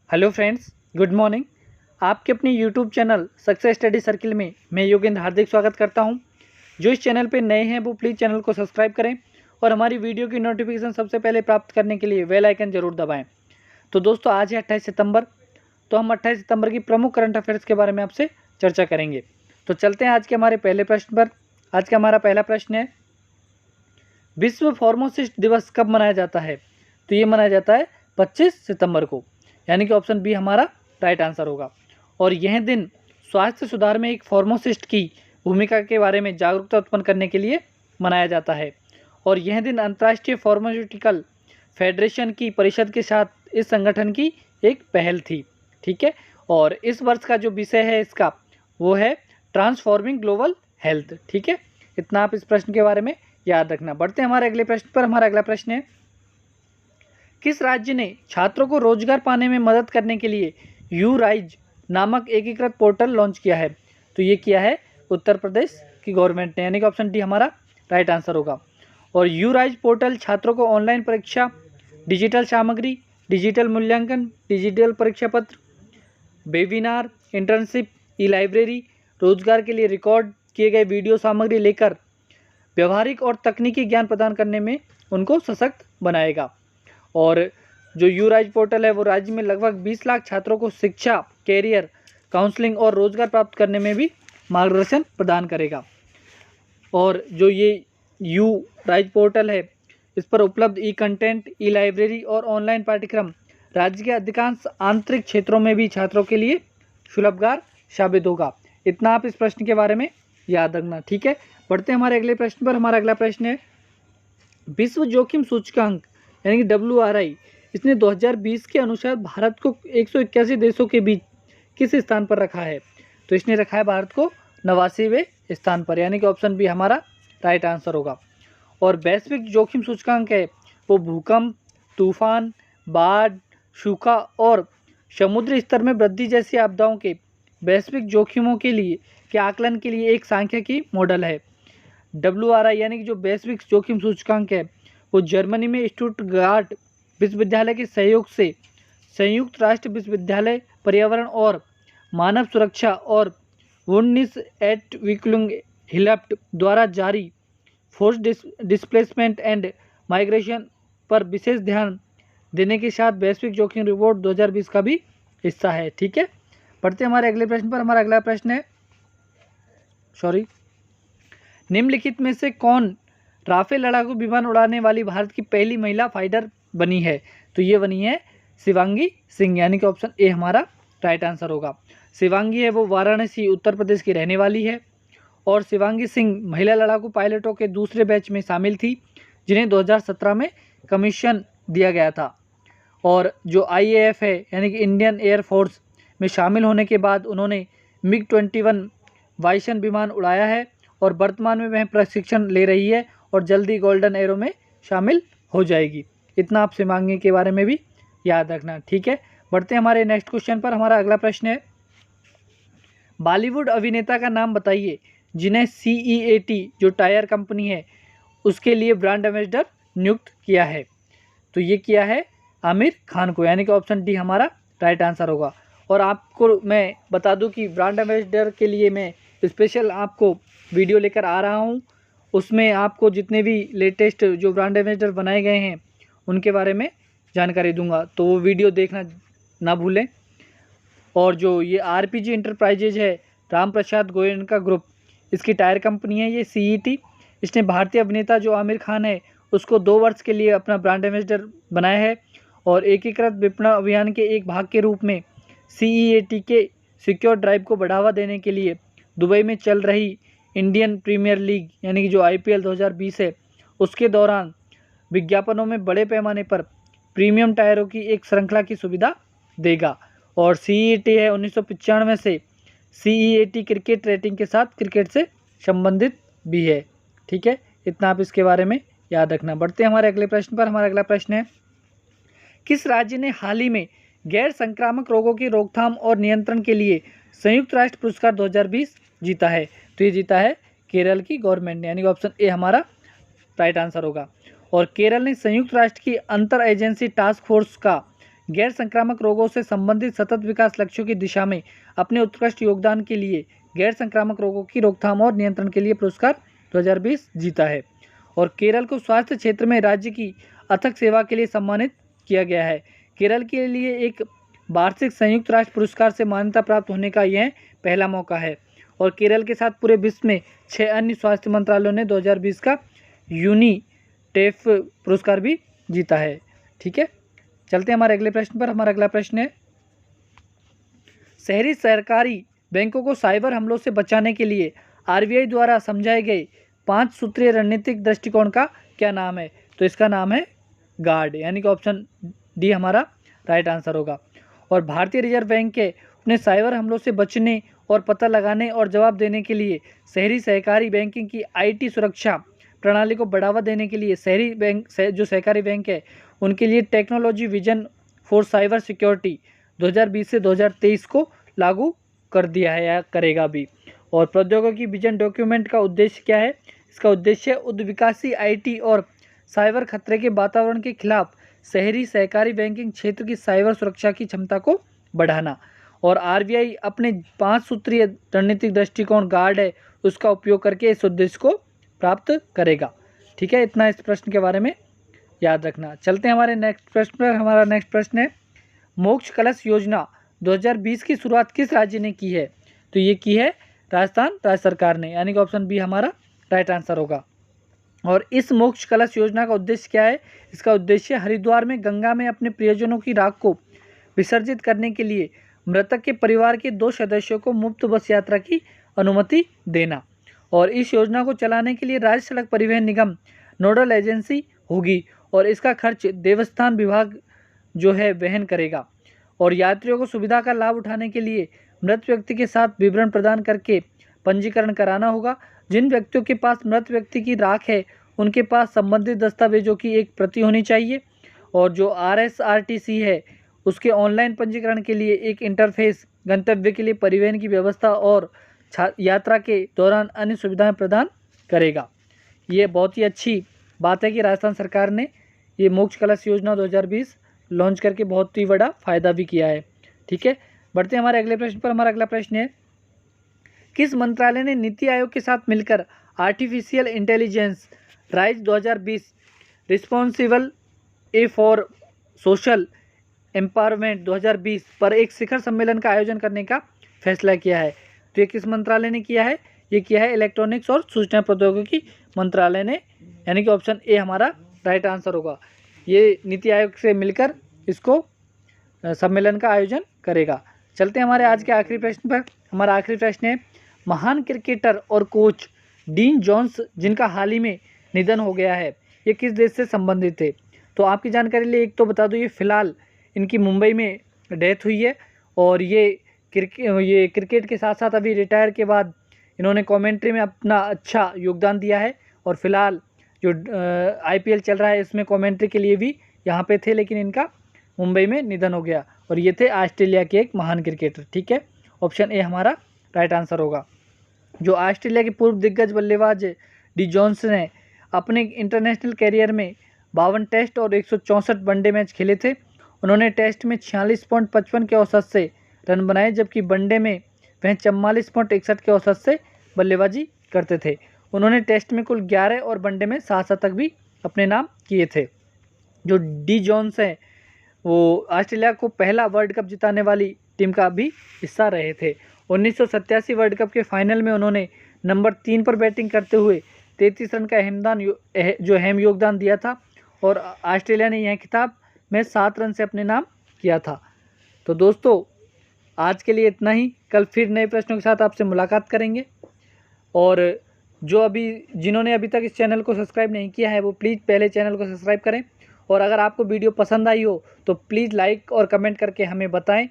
Hello friends, good morning. आपके अपने YouTube channel success study circle में मैं योगेंद्र हार्दिक स्वागत करता हूं। जो इस चैनल पे नए हैं वो प्लीज़ चैनल को सब्सक्राइब करें और हमारी वीडियो की नोटिफिकेशन सबसे पहले प्राप्त करने के लिए बेल आइकन जरूर दबाएं। तो दोस्तों, आज है 28 सितंबर। तो हम 28 सितंबर की प्रमुख करंट अफेयर्स के बारे में आपसे चर्चा करेंगे। तो चलते हैं आज के हमारे पहले प्रश्न पर। आज का हमारा पहला प्रश्न है, विश्व फार्मासिस्ट दिवस कब मनाया जाता है? तो ये मनाया जाता है 25 सितंबर को, यानी कि ऑप्शन बी हमारा राइट आंसर होगा। और यह दिन स्वास्थ्य सुधार में एक फार्मासिस्ट की भूमिका के बारे में जागरूकता उत्पन्न करने के लिए मनाया जाता है। और यह दिन अंतर्राष्ट्रीय फार्मास्यूटिकल फेडरेशन की परिषद के साथ इस संगठन की एक पहल थी। ठीक है। और इस वर्ष का जो विषय है इसका वो है ट्रांसफॉर्मिंग ग्लोबल हेल्थ। ठीक है, इतना आप इस प्रश्न के बारे में याद रखना। बढ़ते हैं हमारे अगले प्रश्न पर। हमारा अगला प्रश्न है, किस राज्य ने छात्रों को रोजगार पाने में मदद करने के लिए यू राइज नामक एकीकृत पोर्टल लॉन्च किया है? तो ये किया है उत्तर प्रदेश की गवर्नमेंट ने, यानी कि ऑप्शन डी हमारा राइट आंसर होगा। और यू राइज पोर्टल छात्रों को ऑनलाइन परीक्षा, डिजिटल सामग्री, डिजिटल मूल्यांकन, डिजिटल परीक्षा पत्र, वेबिनार, इंटर्नशिप, ई लाइब्रेरी, रोजगार के लिए रिकॉर्ड किए गए वीडियो सामग्री लेकर व्यवहारिक और तकनीकी ज्ञान प्रदान करने में उनको सशक्त बनाएगा। और जो यू राइज पोर्टल है वो राज्य में लगभग 20 लाख छात्रों को शिक्षा, कैरियर काउंसलिंग और रोजगार प्राप्त करने में भी मार्गदर्शन प्रदान करेगा। और जो ये यू राइज पोर्टल है इस पर उपलब्ध ई कंटेंट, ई लाइब्रेरी और ऑनलाइन पाठ्यक्रम राज्य के अधिकांश आंतरिक क्षेत्रों में भी छात्रों के लिए सुलभगार साबित होगा। इतना आप इस प्रश्न के बारे में याद रखना। ठीक है, बढ़ते हैं हमारे अगले प्रश्न पर। हमारा अगला प्रश्न है, विश्व जोखिम सूचकांक यानी कि WRI इसने 2020 के अनुसार भारत को 181 देशों के बीच किस स्थान पर रखा है? तो इसने रखा है भारत को 89वें स्थान पर, यानी कि ऑप्शन बी हमारा राइट आंसर होगा। और वैश्विक जोखिम सूचकांक है वो भूकंप, तूफान, बाढ़, सूखा और समुद्री स्तर में वृद्धि जैसी आपदाओं के वैश्विक जोखिमों के लिए के आकलन के लिए एक सांख्यिकी मॉडल है। WRI यानी कि जो वैश्विक जोखिम सूचकांक है वो जर्मनी में स्टुटगार्ट विश्वविद्यालय के सहयोग से संयुक्त राष्ट्र विश्वविद्यालय पर्यावरण और मानव सुरक्षा और वुंडनिस एट विक्लुंग हिलप्ट द्वारा जारी फोर्स डिस्प्लेसमेंट एंड माइग्रेशन पर विशेष ध्यान देने के साथ वैश्विक जोखिम रिपोर्ट 2020 का भी हिस्सा है। ठीक है, पढ़ते हैं हमारे अगले प्रश्न पर। हमारा अगला प्रश्न है, निम्नलिखित में से कौन राफेल लड़ाकू विमान उड़ाने वाली भारत की पहली महिला फाइटर बनी है? तो ये बनी है शिवांगी सिंह, यानी कि ऑप्शन ए हमारा राइट आंसर होगा। शिवांगी है वो वाराणसी उत्तर प्रदेश की रहने वाली है। और शिवांगी सिंह महिला लड़ाकू पायलटों के दूसरे बैच में शामिल थी जिन्हें 2017 में कमीशन दिया गया था। और जो IAF है यानी कि इंडियन एयरफोर्स में शामिल होने के बाद उन्होंने MiG-21 वाइसन विमान उड़ाया है और वर्तमान में वह प्रशिक्षण ले रही है और जल्दी गोल्डन एरो में शामिल हो जाएगी। इतना आप शिवांगी के बारे में भी याद रखना। ठीक है, बढ़ते हैं हमारे नेक्स्ट क्वेश्चन पर। हमारा अगला प्रश्न है, बॉलीवुड अभिनेता का नाम बताइए जिन्हें CEAT जो टायर कंपनी है उसके लिए ब्रांड एम्बेसडर नियुक्त किया है? तो ये किया है आमिर खान को, यानी कि ऑप्शन डी हमारा राइट आंसर होगा। और आपको मैं बता दूं कि ब्रांड एम्बेसडर के लिए मैं स्पेशल आपको वीडियो लेकर आ रहा हूं। उसमें आपको जितने भी लेटेस्ट जो ब्रांड एम्बेसडर बनाए गए हैं उनके बारे में जानकारी दूंगा, तो वो वीडियो देखना ना भूलें। और जो ये RPG इंटरप्राइजेज है, राम प्रसाद गोयनका ग्रुप, इसकी टायर कंपनी है ये CET। इसने भारतीय अभिनेता जो आमिर खान है उसको 2 वर्ष के लिए अपना ब्रांड एम्बेसडर बनाया है। और एकीकृत विपणन अभियान के एक भाग के रूप में CEAT के सिक्योर ड्राइव को बढ़ावा देने के लिए दुबई में चल रही इंडियन प्रीमियर लीग यानी कि जो IPL 2020 है उसके दौरान विज्ञापनों में बड़े पैमाने पर प्रीमियम टायरों की एक श्रृंखला की सुविधा देगा। और CEAT है 1995 से CEAT क्रिकेट रेटिंग के साथ क्रिकेट से संबंधित भी है। ठीक है, इतना आप इसके बारे में याद रखना। बढ़ते हैं हमारे अगले प्रश्न पर। हमारा अगला प्रश्न है, किस राज्य ने हाल ही में गैर संक्रामक रोगों की रोकथाम और नियंत्रण के लिए संयुक्त राष्ट्र पुरस्कार 2020 जीता है? तो ये जीता है केरल की गवर्नमेंट ने, यानी कि ऑप्शन ए हमारा राइट आंसर होगा। और केरल ने संयुक्त राष्ट्र की अंतर एजेंसी टास्क फोर्स का गैर संक्रामक रोगों से संबंधित सतत विकास लक्ष्यों की दिशा में अपने उत्कृष्ट योगदान के लिए गैर संक्रामक रोगों की रोकथाम और नियंत्रण के लिए पुरस्कार 2020 जीता है। और केरल को स्वास्थ्य क्षेत्र में राज्य की अथक सेवा के लिए सम्मानित किया गया है। केरल के लिए एक वार्षिक संयुक्त राष्ट्र पुरस्कार से मान्यता प्राप्त होने का यह पहला मौका है। और केरल के साथ पूरे विश्व में 6 अन्य स्वास्थ्य मंत्रालयों ने 2020 का यूनिटेफ पुरस्कार भी जीता है। ठीक है, चलते हैं हमारे अगले प्रश्न पर। हमारा अगला प्रश्न है, शहरी सरकारी बैंकों को साइबर हमलों से बचाने के लिए आरबीआई द्वारा समझाए गए 5 सूत्रीय रणनीतिक दृष्टिकोण का क्या नाम है? तो इसका नाम है गार्ड, यानी कि ऑप्शन डी हमारा राइट आंसर होगा। और भारतीय रिजर्व बैंक के अपने साइबर हमलों से बचने और पता लगाने और जवाब देने के लिए शहरी सहकारी बैंकिंग की आईटी सुरक्षा प्रणाली को बढ़ावा देने के लिए शहरी बैंक जो सहकारी बैंक है उनके लिए technology vision for cyber security 2020 से 2023 को लागू कर दिया है या करेगा भी। और प्रौद्योगिकी विजन डॉक्यूमेंट का उद्देश्य क्या है? इसका उद्देश्य उद्विकासी आईटी और साइबर खतरे के वातावरण के खिलाफ शहरी सहकारी बैंकिंग क्षेत्र की साइबर सुरक्षा की क्षमता को बढ़ाना। और आरबीआई अपने 5 सूत्रीय रणनीतिक दृष्टिकोण गार्ड है उसका उपयोग करके इस उद्देश्य को प्राप्त करेगा। ठीक है, इतना इस प्रश्न के बारे में याद रखना। चलते हैं हमारे नेक्स्ट प्रश्न पर। हमारा नेक्स्ट प्रश्न है, मोक्ष कलश योजना 2020 की शुरुआत किस राज्य ने की है? तो ये की है राजस्थान राज्य सरकार ने, यानी कि ऑप्शन बी हमारा राइट आंसर होगा। और इस मोक्ष कलश योजना का उद्देश्य क्या है? इसका उद्देश्य हरिद्वार में गंगा में अपने प्रियजनों की राख को विसर्जित करने के लिए मृतक के परिवार के 2 सदस्यों को मुफ्त बस यात्रा की अनुमति देना। और इस योजना को चलाने के लिए राज्य सड़क परिवहन निगम नोडल एजेंसी होगी और इसका खर्च देवस्थान विभाग जो है वहन करेगा। और यात्रियों को सुविधा का लाभ उठाने के लिए मृत व्यक्ति के साथ विवरण प्रदान करके पंजीकरण कराना होगा। जिन व्यक्तियों के पास मृत व्यक्ति की राख है उनके पास संबंधित दस्तावेजों की एक प्रति होनी चाहिए। और जो RSRTC है उसके ऑनलाइन पंजीकरण के लिए एक इंटरफेस, गंतव्य के लिए परिवहन की व्यवस्था और यात्रा के दौरान अन्य सुविधाएं प्रदान करेगा। ये बहुत ही अच्छी बात है कि राजस्थान सरकार ने ये मोक्ष कलश योजना 2020 लॉन्च करके बहुत ही बड़ा फायदा भी किया है। ठीक है, बढ़ते हैं हमारे अगले प्रश्न पर। हमारा अगला प्रश्न है, किस मंत्रालय ने नीति आयोग के साथ मिलकर artificial intelligence rise 2020 responsible A for social empowerment 2020 पर एक शिखर सम्मेलन का आयोजन करने का फैसला किया है? तो ये किस मंत्रालय ने किया है? ये किया है इलेक्ट्रॉनिक्स और सूचना प्रौद्योगिकी मंत्रालय ने, यानी कि ऑप्शन ए हमारा राइट आंसर होगा। ये नीति आयोग से मिलकर इसको सम्मेलन का आयोजन करेगा। चलते हैं हमारे आज के आखिरी प्रश्न पर। हमारा आखिरी प्रश्न है, महान क्रिकेटर और कोच डीन जोन्स जिनका हाल ही में निधन हो गया है, ये किस देश से संबंधित थे? तो आपकी जानकारी लिए एक तो बता दूँ, ये फिलहाल इनकी मुंबई में डेथ हुई है। और ये क्रिकेट के साथ साथ अभी रिटायर के बाद इन्होंने कमेंट्री में अपना अच्छा योगदान दिया है। और फिलहाल जो IPL चल रहा है इसमें कमेंट्री के लिए भी यहाँ पे थे, लेकिन इनका मुंबई में निधन हो गया। और ये थे ऑस्ट्रेलिया के एक महान क्रिकेटर। ठीक है, ऑप्शन ए हमारा राइट आंसर होगा। जो ऑस्ट्रेलिया के पूर्व दिग्गज बल्लेबाज डी जोन्स ने अपने इंटरनेशनल कैरियर में 52 टेस्ट और 164 वनडे मैच खेले थे। उन्होंने टेस्ट में 46.55 के औसत से रन बनाए, जबकि वनडे में वह 44.61 के औसत से बल्लेबाजी करते थे। उन्होंने टेस्ट में कुल 11 और वनडे में 7 शतक भी अपने नाम किए थे। जो डी जोन्स हैं वो ऑस्ट्रेलिया को पहला वर्ल्ड कप जिताने वाली टीम का भी हिस्सा रहे थे। 1987 वर्ल्ड कप के फाइनल में उन्होंने नंबर 3 पर बैटिंग करते हुए 33 रन का अहम योगदान दिया था। और ऑस्ट्रेलिया ने यह खिताब में 7 रन से अपने नाम किया था। तो दोस्तों आज के लिए इतना ही। कल फिर नए प्रश्नों के साथ आपसे मुलाकात करेंगे। और जिन्होंने अभी तक इस चैनल को सब्सक्राइब नहीं किया है वो प्लीज़ पहले चैनल को सब्सक्राइब करें। और अगर आपको वीडियो पसंद आई हो तो प्लीज़ लाइक और कमेंट करके हमें बताएं।